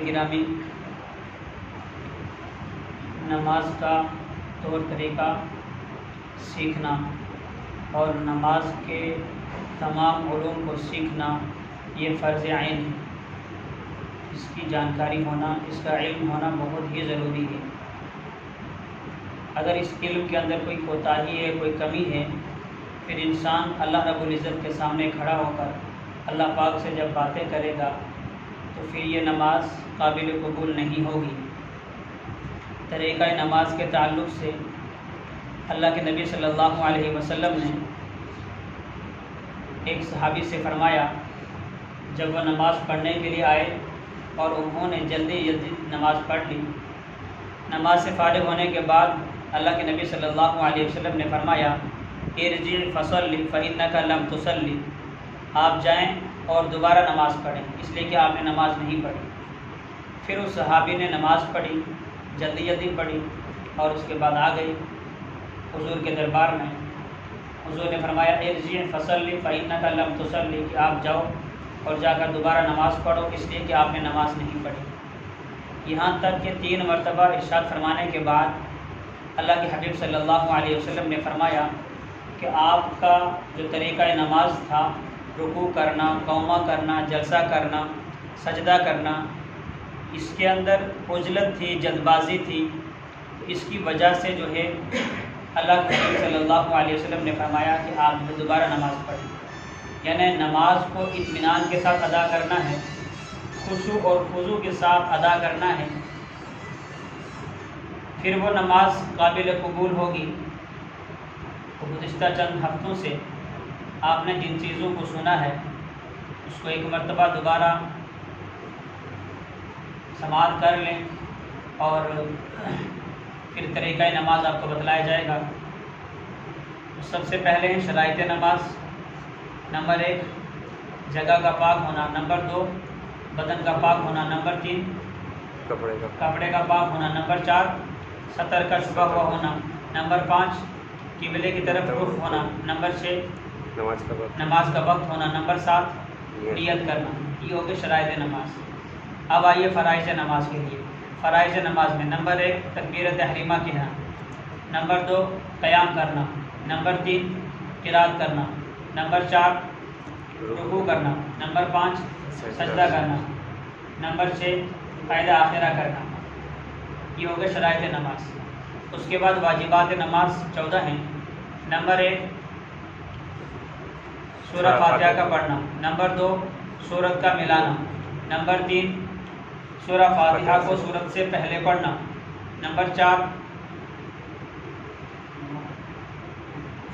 گرامی، نماز کا طور طریقہ سیکھنا اور نماز کے تمام علوم کو سیکھنا یہ فرض عین ہے۔ اس کی جانکاری ہونا، اس کا علم ہونا بہت ہی ضروری ہے۔ اگر اس علم کے اندر کوئی کوتاہی ہے، کوئی کمی ہے، پھر انسان اللہ رب العزت کے سامنے کھڑا ہو کر اللہ پاک سے جب باتیں کرے گا تو پھر یہ نماز قابل قبول نہیں ہوگی۔ طریقہ نماز کے تعلق سے اللہ کے نبی صلی اللہ علیہ وسلم نے ایک صحابی سے فرمایا، جب وہ نماز پڑھنے کے لیے آئے اور انہوں نے جلدی نماز پڑھ لی، نماز سے فارغ ہونے کے بعد اللہ کے نبی صلی اللہ علیہ وسلم نے فرمایا، ارجع فصلی فإنک لم تصلی، آپ جائیں اور دوبارہ نماز پڑھیں، اس لیے کہ آپ نے نماز نہیں پڑھی۔ پھر اس صحابی نے نماز پڑھی، جلدی پڑھی، اور اس کے بعد آ گئی حضور کے دربار میں۔ حضور نے فرمایا، ارجع فصلی فإنک لم تصلی، کہ آپ جاؤ اور جا کر دوبارہ نماز پڑھو، اس لیے کہ آپ نے نماز نہیں پڑھی۔ یہاں تک کہ 3 مرتبہ ارشاد فرمانے کے بعد اللہ کے حبیب صلی اللہ علیہ وسلم نے فرمایا کہ آپ کا جو طریقہ نماز تھا، رکوع کرنا، قومہ کرنا، جلسہ کرنا، سجدہ کرنا، اس کے اندر عجلت تھی، جلد بازی تھی، اس کی وجہ سے جو ہے اللہ کے حبیب صلی اللہ علیہ وسلم نے فرمایا کہ آپ دوبارہ نماز پڑھیں۔ یعنی نماز کو اطمینان کے ساتھ ادا کرنا ہے، خشوع اور خضوع کے ساتھ ادا کرنا ہے، پھر وہ نماز قابل قبول ہوگی۔ گزشتہ چند ہفتوں سے آپ نے جن چیزوں کو سنا ہے اس کو ایک مرتبہ دوبارہ سماعت کر لیں، اور پھر طریقہ نماز آپ کو بتلایا جائے گا۔ سب سے پہلے ہیں شرائط نماز۔ نمبر 1 جگہ کا پاک ہونا، نمبر 2 بدن کا پاک ہونا، نمبر 3 کپڑے کا پاک ہونا، نمبر 4 سطر کا چھپا ہوا ہونا، نمبر 5 قبلے کی طرف رخ ہونا، نمبر 6 نماز کا وقت ہونا، نمبر 7 نیت کرنا۔ یہ ہو گئے شرائط نماز۔ اب آئیے فرائض نماز کے لیے۔ فرائض نماز میں نمبر 1 تکبیر تحریمہ کہنا، نمبر 2 قیام کرنا، نمبر 3 قرات کرنا، نمبر 4 رکوع کرنا، نمبر 5 سجدہ کرنا، نمبر 6 قاعدہ آخرہ کرنا۔ یہ ہو گئے شرائط نماز۔ اس کے بعد واجبات نماز 14 ہیں۔ نمبر 1 سورہ فاتحہ کا پڑھنا، نمبر 2 سورت کا ملانا، نمبر 3 سورہ فاتحہ کو سورت سے پہلے پڑھنا، نمبر 4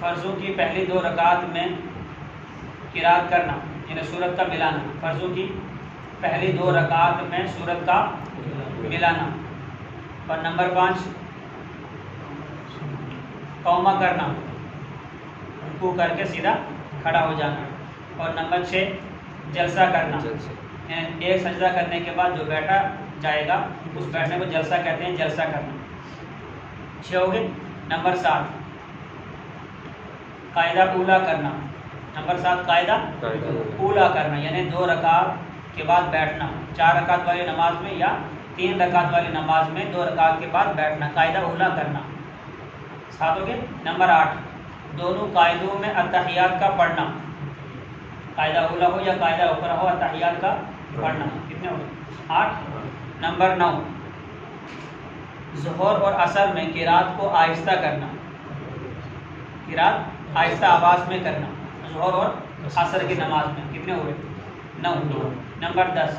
فرضوں کی پہلی 2 رکعات میں قرات کرنا، یعنی سورت کا ملانا، فرضوں کی پہلی 2 رکعات میں سورت کا ملانا، اور نمبر 5 قومہ کرنا، رکوع کر کے سیدھا کھڑا ہو جانا، اور نمبر 6 جلسہ کرنا، یعنی ایک سجدہ کرنے کے بعد جو بیٹھا جائے گا اس بیٹھنے کو جلسہ کہتے ہیں، جلسہ کرنا۔ 6 ہو گئے۔ نمبر 7 قاعدہ اولا کرنا، نمبر 7 قاعدہ اولا کرنا، یعنی 2 رکعت کے بعد بیٹھنا، 4 رکعت والی نماز میں یا 3 رکعت والی نماز میں 2 رکعت کے بعد بیٹھنا، قاعدہ اولا کرنا۔ 7 ہو گئے۔ نمبر 8 دونوں قاعدوں میں اتحیات کا پڑھنا، قاعدہ اولا ہو یا قاعدہ اخرى ہو، اتحیات کا پڑھنا۔ کتنے ہو گئے؟ 8۔ نمبر 9 ظہر اور عصر میں قرات کو آہستہ کرنا، قرات آہستہ آواز میں کرنا، ظہر اور عصر کی نماز میں۔ کتنے ہوئے؟ 9۔ نمبر 10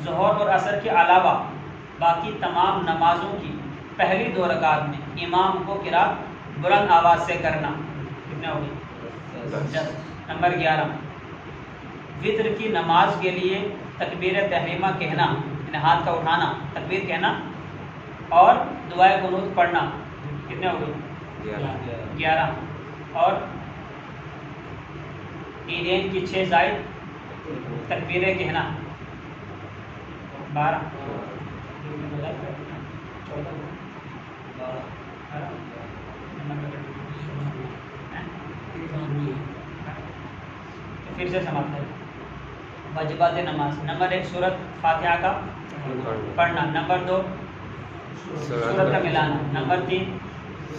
ظہر اور عصر کے علاوہ باقی تمام نمازوں کی پہلی 2 رکعات میں امام کو قرات بلند آواز سے کرنا۔ کتنے ہو گئے؟ 10۔ نمبر 11 وطر کی نماز کے لیے تکبیر تحریمہ کہنا، یعنی ہاتھ کا اٹھانا، تکبیر کہنا اور دعائے قنوت پڑھنا۔ کتنے ہو گئے؟ 11۔ اور عیدین کی 6 زائد تکبیریں کہنا، 12۔ پھر سے سماپت ہے واجبات نماز: نمبر 1 سورۃ فاتحہ کا پڑھنا، نمبر 2 سورت کا ملانا، نمبر 3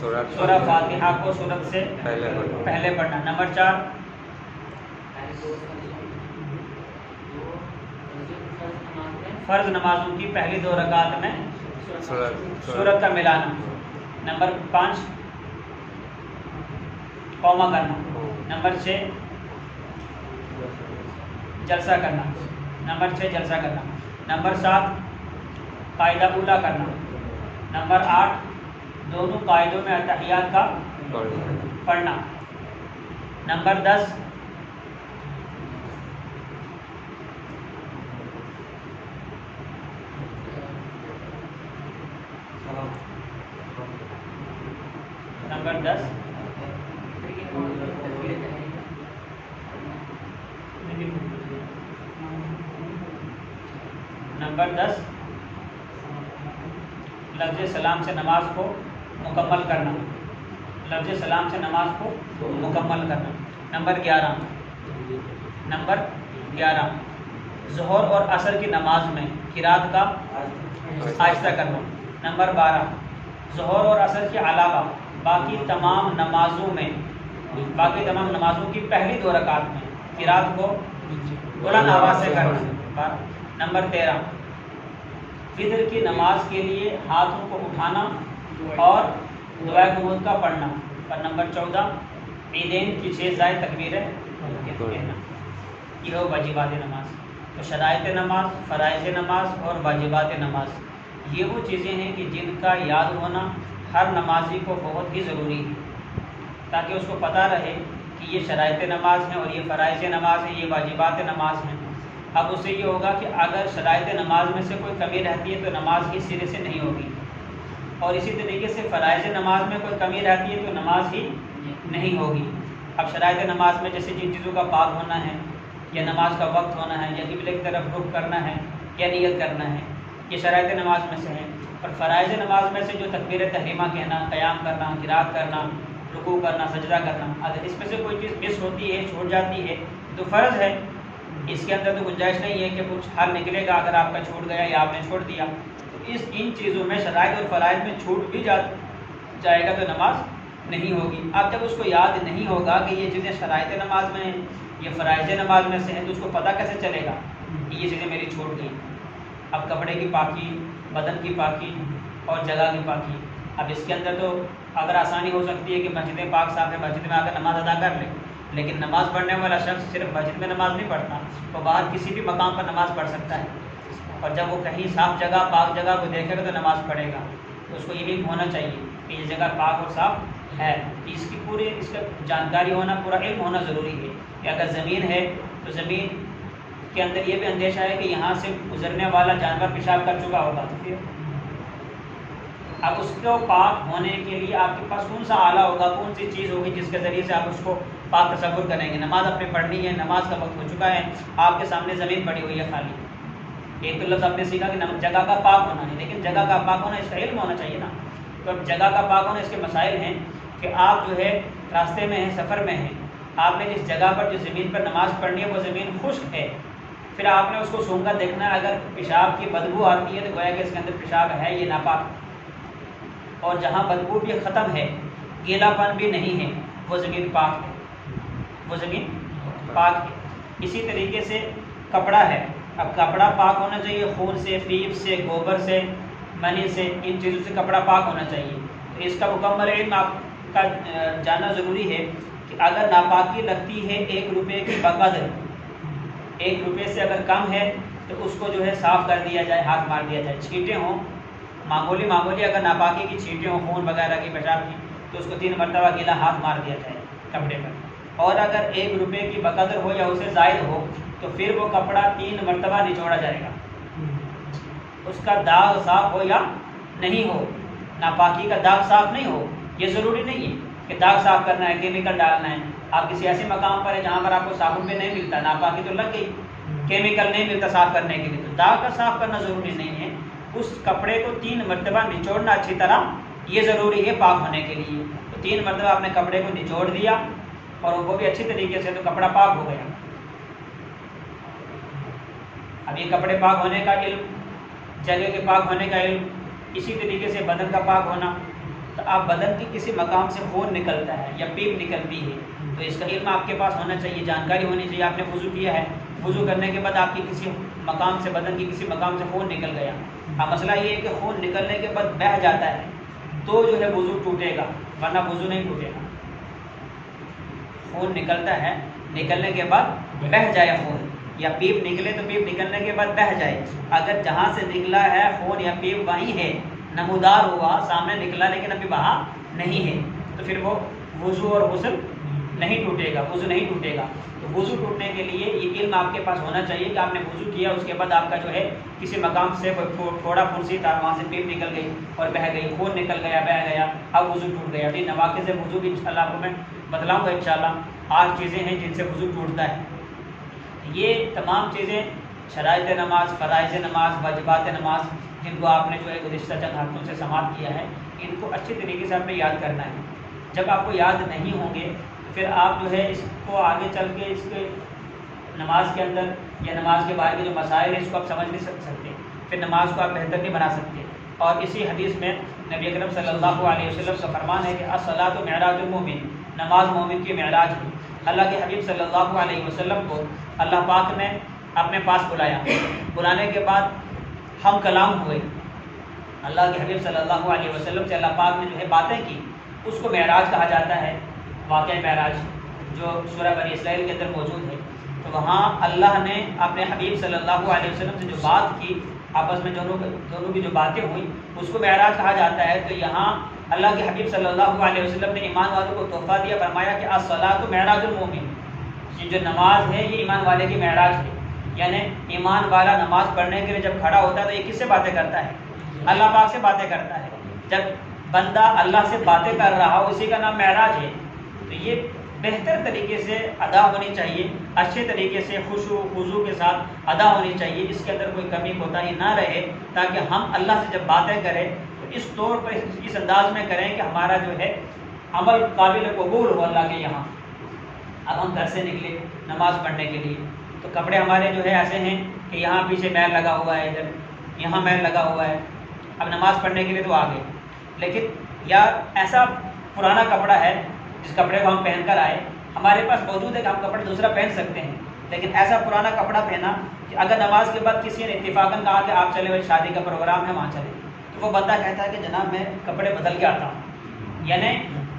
سورہ فاتحہ کو سورت سے پہلے پڑھنا، نمبر 4 فرض نمازوں کی پہلی 2 رکعات میں سورت کا ملانا، نمبر 5 قوما کرنا، نمبر 6 جلسہ کرنا، نمبر 6 جلسہ کرنا، نمبر 7 قاعدہ اولا کرنا، نمبر 8 دونوں قاعدوں میں اتحیات کا پڑھنا، نمبر 10 لفظ سلام سے نماز کو مکمل کرنا، لفظ سلام سے نماز کو مکمل کرنا، نمبر 11 ظہر اور عصر کی نماز میں قرات کا آہستہ کرنا، نمبر 12 ظہر اور عصر کے علاوہ باقی تمام نمازوں کی پہلی 2 رکعات میں قرات کو بلند آواز سے کرنا، نمبر 13 فطر کی نماز کے لیے ہاتھوں کو اٹھانا اور دعائے قنوت کا پڑھنا، اور نمبر 14 عیدین کی 6 زائد تکبیریں کہنا۔ یہ ہو واجبات نماز۔ تو شرائط نماز، فرائض نماز اور واجبات نماز، یہ وہ چیزیں ہیں کہ جن کا یاد ہونا ہر نمازی کو بہت ہی ضروری ہے، تاکہ اس کو پتہ رہے کہ یہ شرائط نماز ہیں اور یہ فرائض نماز ہیں، یہ واجبات نماز ہیں۔ اب اس سے یہ ہوگا کہ اگر شرائط نماز میں سے کوئی کمی رہتی ہے تو نماز ہی سرے سے نہیں ہوگی، اور اسی طریقے سے فرائض نماز میں کوئی کمی رہتی ہے تو نماز ہی نہیں ہوگی۔ اب شرائط نماز میں جیسے جن چیزوں کا پاک ہونا ہے، یا نماز کا وقت ہونا ہے، یا قبلے کی طرف رخ کرنا ہے، یا نیت کرنا ہے، یہ شرائط نماز میں سے ہیں۔ اور فرائض نماز میں سے جو تکبیر تحریمہ کہنا، قیام کرنا، قرات کرنا، رکوع کرنا، سجدہ کرنا، اگر اس میں سے کوئی چیز مس ہوتی ہے، چھوٹ جاتی ہے تو فرض ہے، اس کے اندر تو گنجائش نہیں ہے کہ کچھ حل نکلے گا اگر آپ کا چھوٹ گیا یا آپ نے چھوڑ دیا۔ تو ان چیزوں میں شرائط اور فرائض میں چھوٹ بھی جائے گا تو نماز نہیں ہوگی۔ اب جب اس کو یاد نہیں ہوگا کہ یہ چیزیں شرائط نماز میں ہیں، یہ فرائض نماز میں سے ہیں، تو اس کو پتہ کیسے چلے گا کہ یہ چیزیں میری چھوٹ گئی؟ اب کپڑے کی پاکی، بدن کی پاکی اور جگہ کی پاکی، اب اس کے اندر تو اگر آسانی ہو سکتی ہے کہ مسجد پاک صاحب ہے، مسجد میں آ کر نماز ادا کر لے، لیکن نماز پڑھنے والا شخص صرف مسجد میں نماز نہیں پڑھتا، تو باہر کسی بھی مقام پر نماز پڑھ سکتا ہے، اور جب وہ کہیں صاف جگہ، پاک جگہ کو دیکھے گا تو نماز پڑھے گا۔ تو اس کو یہ علم ہونا چاہیے کہ یہ جگہ پاک اور صاف ہے، اس کا جانکاری ہونا، پورا علم ہونا ضروری ہے کہ اگر زمین ہے تو زمین کے اندر یہ بھی اندیشہ ہے کہ یہاں سے گزرنے والا جانور پیشاب کر چکا ہوگا، تو پھر اب اس کو پاک ہونے کے لیے آپ کے پاس کون سا آلہ ہوگا، کون سی چیز ہوگی جس کے ذریعے سے آپ اس کو پاک تصور کریں گے؟ نماز اپنے پڑھنی ہے، نماز کا وقت ہو چکا ہے، آپ کے سامنے زمین پڑی ہوئی ہے خالی، ایک تو لفظ آپ نے سیکھا کہ جگہ کا پاک ہونا ہے، لیکن جگہ کا پاک ہونا اس کا علم ہونا چاہیے نا۔ تو اب جگہ کا پاک ہونا اس کے مسائل ہیں کہ آپ جو ہے راستے میں ہیں، سفر میں ہیں، آپ نے جس جگہ پر جو زمین پر نماز پڑھنی ہے وہ زمین خشک ہے، پھر آپ نے اس کو سونگا دیکھنا ہے، اگر پیشاب کی بدبو آتی ہے تو گویا کہ اس کے اندر پیشاب ہے، یہ ناپاک، اور جہاں بدبو بھی ختم ہے، گیلا پن بھی نہیں ہے، وہ زمین پاک ہے، وہ زمین پاک ہے۔ اسی طریقے سے کپڑا ہے، اب کپڑا پاک ہونا چاہیے، خون سے، پیپ سے، گوبر سے، منی سے، ان چیزوں سے کپڑا پاک ہونا چاہیے۔ تو اس کا مکمل علم آپ کا جاننا ضروری ہے کہ اگر ناپاکی لگتی ہے 1 روپے کی بقدر، 1 روپے سے اگر کم ہے تو اس کو جو ہے صاف کر دیا جائے، ہاتھ مار دیا جائے، چھینٹیں ہوں معمولی اگر ناپاکی کی چھینٹیں ہوں، خون وغیرہ کی، پیشاب کی، تو اس کو 3 مرتبہ گیلا ہاتھ مار دیا جائے کپڑے پر، اور اگر 1 روپے کی بقدر ہو یا اسے زائد ہو تو پھر وہ کپڑا 3 مرتبہ نچوڑا جائے گا، اس کا داغ صاف ہو یا نہیں ہو، ناپاکی کا داغ صاف نہیں ہو، یہ ضروری نہیں ہے کہ داغ صاف کرنا ہے، کیمیکل ڈالنا ہے۔ آپ کسی ایسے مقام پر ہے جہاں پر آپ کو صابن بھی نہیں ملتا، ناپاکی تو لگ گئی، کیمیکل نہیں ملتا صاف کرنے کے لیے، تو داغ کا صاف کرنا ضروری نہیں ہے، اس کپڑے کو 3 مرتبہ نچوڑنا اچھی طرح یہ ضروری ہے پاک ہونے کے لیے۔ تو 3 مرتبہ آپ نے کپڑے کو نچوڑ دیا اور وہ بھی اچھی طریقے سے، تو کپڑا پاک ہو گیا۔ اب یہ کپڑے پاک ہونے کا علم، جگہ کے پاک ہونے کا علم، اسی طریقے سے بدن کا پاک ہونا، تو آپ بدن کے کسی مقام سے خون نکلتا ہے یا پیپ نکلتی ہے تو اس کا علم آپ کے پاس ہونا چاہیے، جانکاری ہونی چاہیے۔ آپ نے وضو کیا ہے، وضو کرنے کے بعد آپ کی کسی مقام سے، بدن کی کسی مقام سے خون نکل گیا، اب مسئلہ یہ ہے کہ خون نکلنے کے بعد بہہ جاتا ہے تو جو ہے وضو ٹوٹے گا، ورنہ وضو نہیں ٹوٹے گا۔ خون نکلتا ہے، نکلنے کے بعد بہہ جائے خون، یا پیپ نکلے تو پیپ نکلنے کے بعد بہہ جائے، اگر جہاں سے نکلا ہے خون یا پیپ وہیں ہے، نمودار ہوا، سامنے نکلا لیکن ابھی بہا نہیں ہے، تو پھر وہ وضو اور غسل نہیں ٹوٹے گا، وضو نہیں ٹوٹے گا۔ تو وضو ٹوٹنے کے لیے یہ علم آپ کے پاس ہونا چاہیے کہ آپ نے وضو کیا، اس کے بعد آپ کا جو ہے کسی مقام سے کوئی تھوڑا پھنسی تھا، وہاں سے پیپ نکل گئی اور بہہ گئی، خون نکل گیا، بہہ گیا، اب وضو ٹوٹ گیا۔ یہ نواقض وضو بھی انشاءاللہ آپ کو میں بتلاؤں گا انشاءاللہ، 8 چیزیں ہیں جن سے وضو ٹوٹتا ہے۔ یہ تمام چیزیں شرائط نماز، فرائض نماز، واجبات نماز، جن کو آپ نے جو ہے گزشتہ چند ہفتوں سے سماعت کیا ہے، ان کو اچھی طریقے سے آپ نے یاد کرنا ہے۔ جب آپ کو یاد نہیں ہوں گے تو پھر آپ جو ہے اس کو آگے چل کے اس کے نماز کے اندر یا نماز کے بارے کے جو مسائل ہیں اس کو آپ سمجھ نہیں سکتے، پھر نماز کو آپ بہتر نہیں بنا سکتے۔ اور اسی حدیث میں نبی اکرم صلی اللہ علیہ وسلم کا فرمان ہے کہ الصلاۃ معراج المومن، نماز مومن کی معراج ہے۔ اللہ کے حبیب صلی اللہ علیہ وسلم کو اللہ پاک نے اپنے پاس بلایا، بلانے کے بعد ہم کلام ہوئے، اللہ کے حبیب صلی اللہ علیہ وسلم سے اللہ پاک نے جو ہے باتیں کی، اس کو معراج کہا جاتا ہے۔ واقعہ معراج جو سورہ بنی اسرائیل کے اندر موجود ہے، تو وہاں اللہ نے اپنے حبیب صلی اللہ علیہ وسلم سے جو بات کی، آپس میں دونوں کی جو باتیں ہوئیں، اس کو معراج کہا جاتا ہے۔ تو یہاں اللہ کے حبیب صلی اللہ علیہ وسلم نے ایمان والوں کو تحفہ دیا، فرمایا کہ الصلاۃ معراج المومن، یہ جو نماز ہے یہ ایمان والے کی معراج ہے، یعنی ایمان والا نماز پڑھنے کے لیے جب کھڑا ہوتا ہے تو یہ کس سے باتیں کرتا ہے؟ اللہ پاک سے باتیں کرتا ہے۔ جب بندہ اللہ سے باتیں کر رہا ہو، اسی کا نام معراج ہے۔ تو یہ بہتر طریقے سے ادا ہونی چاہیے، اچھے طریقے سے خشوع خضوع کے ساتھ ادا ہونی چاہیے، اس کے اندر کوئی کمی کوتاہی نہ رہے، تاکہ ہم اللہ سے جب باتیں کریں تو اس طور پر اس انداز میں کریں کہ ہمارا جو ہے عمل قابل قبول ہو اللہ کے یہاں۔ اب ہم گھر سے نکلے نماز پڑھنے کے لیے، تو کپڑے ہمارے جو ہے ایسے ہیں کہ یہاں پیچھے میل لگا ہوا ہے، ادھر یہاں میل لگا ہوا ہے، اب نماز پڑھنے کے لیے تو آ گئے، لیکن یا ایسا پرانا کپڑا ہے جس کپڑے کو ہم پہن کر آئے، ہمارے پاس موجود ہے کہ ہم کپڑا دوسرا پہن سکتے ہیں، لیکن ایسا پرانا کپڑا پہنا کہ اگر نماز کے بعد کسی نے اتفاقاً کہا کہ آپ چلے بھائی شادی کا پروگرام ہے وہاں چلے، تو وہ بندہ کہتا ہے کہ جناب میں کپڑے بدل کے آتا ہوں۔ یعنی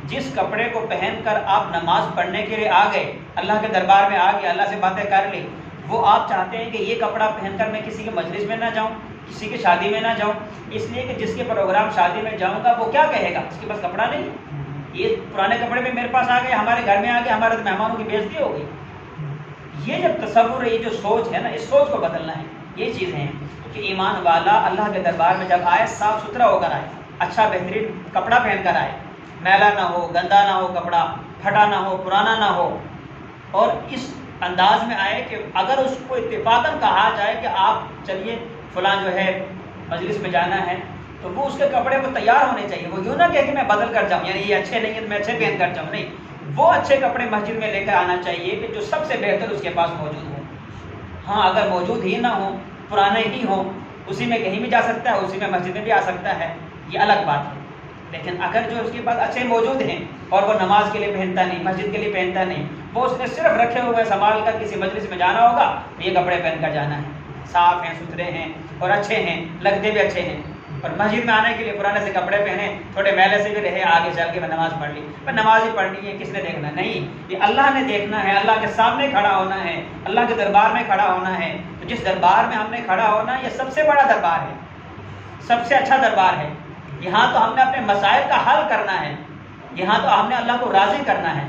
جس کپڑے کو پہن کر آپ نماز پڑھنے کے لیے آ گئے، اللہ کے دربار میں آ گئے، اللہ سے باتیں کر لی، وہ آپ چاہتے ہیں کہ یہ کپڑا پہن کر میں کسی کے مجلس میں نہ جاؤں، کسی کی شادی میں نہ جاؤں، اس لیے کہ جس کے پروگرام شادی میں جاؤں گا وہ کیا کہے گا، اس کے پاس کپڑا نہیں، یہ پرانے کپڑے میں میرے پاس آ گئے، ہمارے گھر میں آ گئے، ہمارے مہمانوں کی بے عزتی ہو گئی۔ یہ جب تصور ہے، یہ جو سوچ ہے نا، اس سوچ کو بدلنا ہے۔ یہ چیزیں ہیں کہ ایمان والا اللہ کے دربار میں جب آئے صاف ستھرا ہو کر آئے، اچھا بہترین کپڑا پہن کر آئے، میلا نہ ہو، گندا نہ ہو، کپڑا پھٹا نہ ہو، پرانا نہ ہو، اور اس انداز میں آئے کہ اگر اس کو اتفاقاً کہا جائے کہ آپ چلیے فلاں جو ہے مجلس میں جانا ہے، تو وہ اس کے کپڑے کو تیار ہونے چاہیے، وہ یوں نہ کہ میں بدل کر جاؤں، یعنی یہ اچھے نہیں ہیں تو میں اچھے پہن کر جاؤں، نہیں، وہ اچھے کپڑے مسجد میں لے کر آنا چاہیے کہ جو سب سے بہتر اس کے پاس موجود ہو۔ ہاں اگر موجود ہی نہ ہو، پرانے ہی ہوں، اسی میں کہیں بھی جا سکتا ہے، اسی میں مسجد میں بھی آ سکتا ہے، یہ الگ بات ہے۔ لیکن اگر جو اس کے پاس اچھے موجود ہیں اور وہ نماز کے لیے پہنتا نہیں، مسجد کے لیے پہنتا نہیں، وہ اس نے صرف رکھے ہوئے سنبھال کر کسی مجلس میں جانا ہوگا تو یہ کپڑے پہن کر جانا ہے، صاف ہیں، ستھرے ہیں اور اچھے ہیں، لگتے بھی اچھے ہیں، اور مسجد میں آنے کے لیے پرانے سے کپڑے پہنے، تھوڑے میلے سے بھی رہے، آگے چل کے میں نماز پڑھ لی، پر نماز ہی پڑھنی ہے، کس نے دیکھنا؟ نہیں، یہ اللہ نے دیکھنا ہے، اللہ کے سامنے کھڑا ہونا ہے، اللہ کے دربار میں کھڑا ہونا ہے۔ تو جس دربار میں ہم نے کھڑا ہونا ہے، یہ سب سے بڑا دربار ہے، سب سے اچھا دربار ہے۔ یہاں تو ہم نے اپنے مسائل کا حل کرنا ہے، یہاں تو ہم نے اللہ کو راضی کرنا ہے۔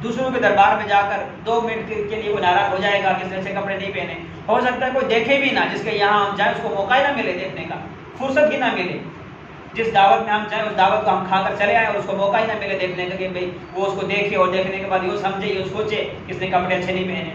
دوسروں کے دربار میں جا کر 2 منٹ کے لیے وہ ناراض ہو جائے گا کہ اس نے ایسے کپڑے نہیں پہنے، ہو سکتا ہے کوئی دیکھے بھی نہ، جس کے یہاں ہم جائیں اس کو موقع ہی نہ ملے دیکھنے کا، فرصت ہی نہ ملے، جس دعوت میں ہم جائیں اس دعوت کو ہم کھا کر چلے آئیں اور اس کو موقع ہی نہ ملے دیکھنے کا کہ بھئی وہ اس کو دیکھے، اور دیکھنے کے بعد یوں سمجھے، یوں سوچے کہ اس نے کپڑے اچھے نہیں پہنے۔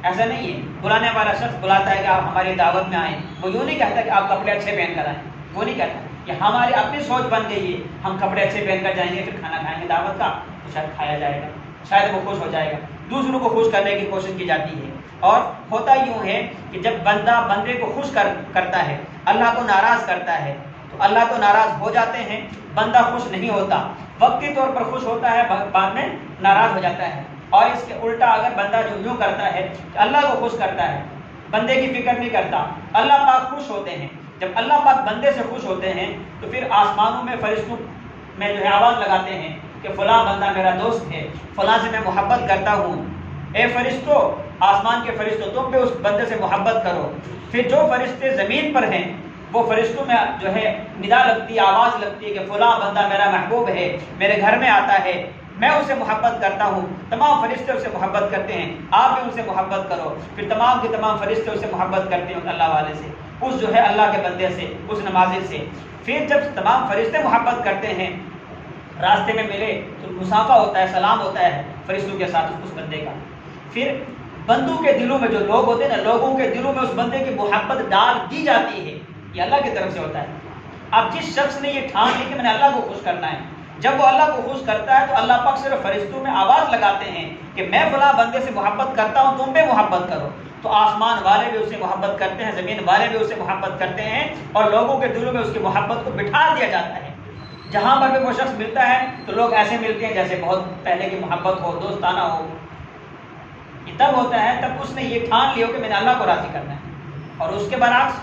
ایسا نہیں ہے، بلانے والا شخص بلاتا ہے کہ آپ ہماری دعوت میں آئیں، وہ یوں نہیں کہتا کہ آپ کپڑے اچھے پہن کر آئیں، وہ نہیں کہتا، کہ ہماری اپنی سوچ بن گئی ہے، ہم کپڑے اچھے پہن کر جائیں گے، پھر کھانا کھائیں گے دعوت کا، تو شاید کھایا جائے گا، شاید وہ خوش ہو جائے گا۔ دوسروں کو خوش کرنے کی کوشش کی جاتی ہے۔ اور ہوتا یوں ہے کہ جب بندہ بندے کو خوش کرتا ہے، اللہ کو ناراض کرتا ہے، تو اللہ تو ناراض ہو جاتے ہیں، بندہ خوش نہیں ہوتا، وقتی طور پر خوش ہوتا ہے، بعد میں ناراض ہو جاتا ہے۔ اور اس کے الٹا اگر بندہ جو یوں کرتا ہے کہ اللہ کو خوش کرتا ہے، بندے کی فکر نہیں کرتا، اللہ پاک خوش ہوتے ہیں، جب اللہ پاک بندے سے خوش ہوتے ہیں تو پھر آسمانوں میں فرشتوں میں جو ہے آواز لگاتے ہیں کہ فلاں بندہ میرا دوست ہے، فلاں سے میں محبت کرتا ہوں، اے فرشتوں، آسمان کے فرشتوں، تم بھی اس بندے سے محبت کرو۔ پھر جو فرشتے زمین پر ہیں وہ فرشتوں میں جو ہے ندا لگتی ہے، آواز لگتی ہے کہ فلاں بندہ میرا محبوب ہے، میرے گھر میں آتا ہے، میں اس سے محبت کرتا ہوں۔ تمام فرشتے اس سے محبت کرتے ہیں، آپ بھی ان سے محبت کرو۔ پھر تمام کے تمام فرشتے اس سے محبت کرتے ہیں، اللہ والے سے، اس جو ہے اللہ کے بندے سے، اس نمازی سے۔ پھر جب تمام فرشتے محبت کرتے ہیں، راستے میں ملے تو مصافحہ ہوتا ہے، سلام ہوتا ہے فرشتوں کے ساتھ اس بندے کا۔ پھر بندوں کے دلوں میں جو لوگ ہوتے ہیں نا، لوگوں کے دلوں میں اس بندے کی محبت ڈال دی جاتی ہے، یہ اللہ کی طرف سے ہوتا ہے۔ اب جس شخص نے یہ ٹھان لی کہ میں نے اللہ کو خوش کرنا ہے، جب وہ اللہ کو خوش کرتا ہے تو اللہ پاک صرف فرشتوں میں آواز لگاتے ہیں کہ میں فلاں بندے سے محبت کرتا ہوں، تم بھی محبت کرو۔ تو آسمان والے بھی اس سے محبت کرتے ہیں، زمین والے بھی اس سے محبت کرتے ہیں، اور لوگوں کے دلوں میں اس کی محبت کو بٹھا دیا جاتا ہے۔ جہاں پر بھی وہ شخص ملتا ہے تو لوگ ایسے ملتے ہیں جیسے بہت پہلے کی محبت ہو، دوستانہ ہو۔ یہ تب ہوتا ہے جب اس نے یہ ٹھان لیا کہ میں نے اللہ کو راضی کرنا ہے۔ اور اس کے برعکس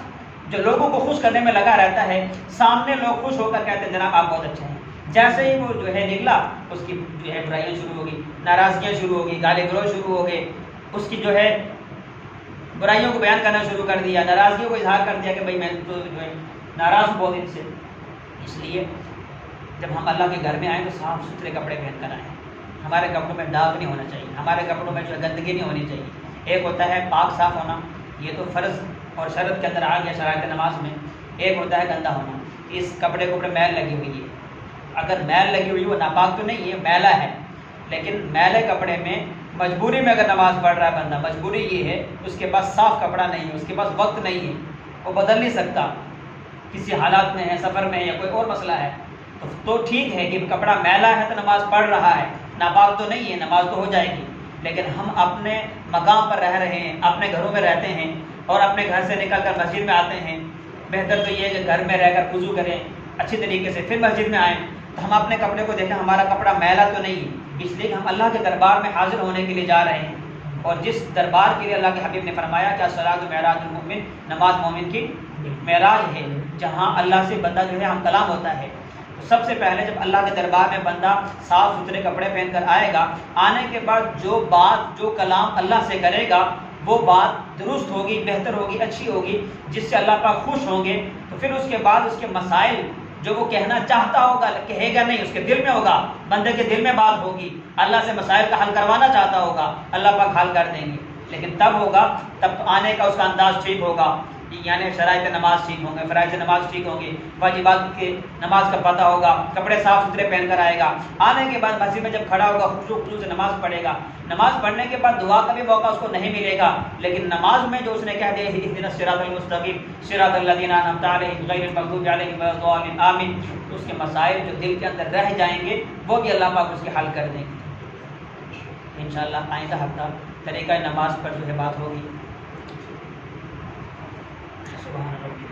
جو لوگوں کو خوش کرنے میں لگا رہتا ہے، سامنے لوگ خوش ہو کر کہتے ہیں جناب آپ بہت اچھے ہیں، جیسے ہی وہ جو ہے نکلا اس کی جو ہے برائیاں شروع ہو گئی، ناراضگیاں شروع ہو گئی، گالی گلوچ شروع ہو گئے، اس کی جو ہے برائیوں کو بیان کرنا شروع کر دیا، ناراضگیوں کو اظہار کر دیا کہ بھائی میں تو جو ہے ناراض ہوں بہت ان سے۔ اس لیے جب ہم اللہ کے گھر میں آئیں تو صاف ستھرے کپڑے پہن کر آئیں، ہمارے کپڑوں میں داغ نہیں ہونا چاہیے، ہمارے کپڑوں میں جو ہے گندگی نہیں ہونی چاہیے۔ ایک ہوتا ہے پاک صاف ہونا، یہ تو فرض اور شرط کے اندر آ گیا شرائط نماز میں۔ ایک ہوتا ہے گندا ہونا، اس کپڑے کے اوپر میل لگی ہوئی ہے، اگر میل لگی ہوئی وہ ناپاک تو نہیں ہے، میلا ہے، لیکن میلے کپڑے میں مجبوری میں اگر نماز پڑھ رہا ہے بندہ، مجبوری یہ ہے اس کے پاس صاف کپڑا نہیں ہے، اس کے پاس وقت نہیں ہے، وہ بدل نہیں سکتا، کسی حالات میں ہے، سفر میں ہے یا کوئی اور مسئلہ ہے، تو ٹھیک ہے کہ کپڑا میلا ہے تو نماز پڑھ رہا ہے، ناپاک تو نہیں ہے، نماز تو ہو جائے گی۔ لیکن ہم اپنے مقام پر رہ رہے ہیں، اپنے گھروں میں رہتے ہیں اور اپنے گھر سے نکل کر مسجد میں آتے ہیں، بہتر تو یہ ہے کہ گھر میں رہ کر وضو کریں اچھی طریقے سے، پھر مسجد میں آئیں تو ہم اپنے کپڑے کو دیکھیں ہمارا کپڑا میلا تو نہیں ہے، اس لیے کہ ہم اللہ کے دربار میں حاضر ہونے کے لیے جا رہے ہیں، اور جس دربار کے لیے اللہ کے حبیب نے فرمایا کہ الصلاۃ معراج المؤمن، نماز مومن کی معراج ہے، جہاں اللہ سے بندہ جو ہے ہم کلام ہوتا ہے۔ تو سب سے پہلے جب اللہ کے دربار میں بندہ صاف ستھرے کپڑے پہن کر آئے گا، آنے کے بعد جو بات جو کلام اللہ سے کرے گا وہ بات درست ہوگی، بہتر ہوگی، اچھی ہوگی، جس سے اللہ پاک خوش ہوں گے، تو پھر اس کے بعد اس کے مسائل جو وہ کہنا چاہتا ہوگا کہے گا نہیں، اس کے دل میں ہوگا، بندے کے دل میں بات ہوگی، اللہ سے مسائل کا حل کروانا چاہتا ہوگا، اللہ پاک حل کر دیں گے، لیکن تب ہوگا تب آنے کا اس کا انداز ٹھیک ہوگا، یعنی شرائط نماز ٹھیک ہوں گے، فرائض نماز ٹھیک ہوں گے، واجبات کی نماز کا پتہ ہوگا، کپڑے صاف ستھرے پہن کر آئے گا، آنے کے بعد مسجد میں جب کھڑا ہوگا خشوع سے نماز پڑھے گا، نماز پڑھنے کے بعد دعا کا بھی موقع اس کو نہیں ملے گا، لیکن نماز میں جو اس نے کہہ دیا اہدنا الصراط المستقیم صراط الذین انعمت علیہم غیر المغضوب علیہم ولا الضالین آمین، اس کے مسائل جو دل کے اندر رہ جائیں گے وہ بھی اللہ پاک اس کے حل کر دیں گے۔ انشاءاللہ آئندہ ہفتہ طریقہ نماز پر جو ہے بات ہوگی۔ سبحان اللہ۔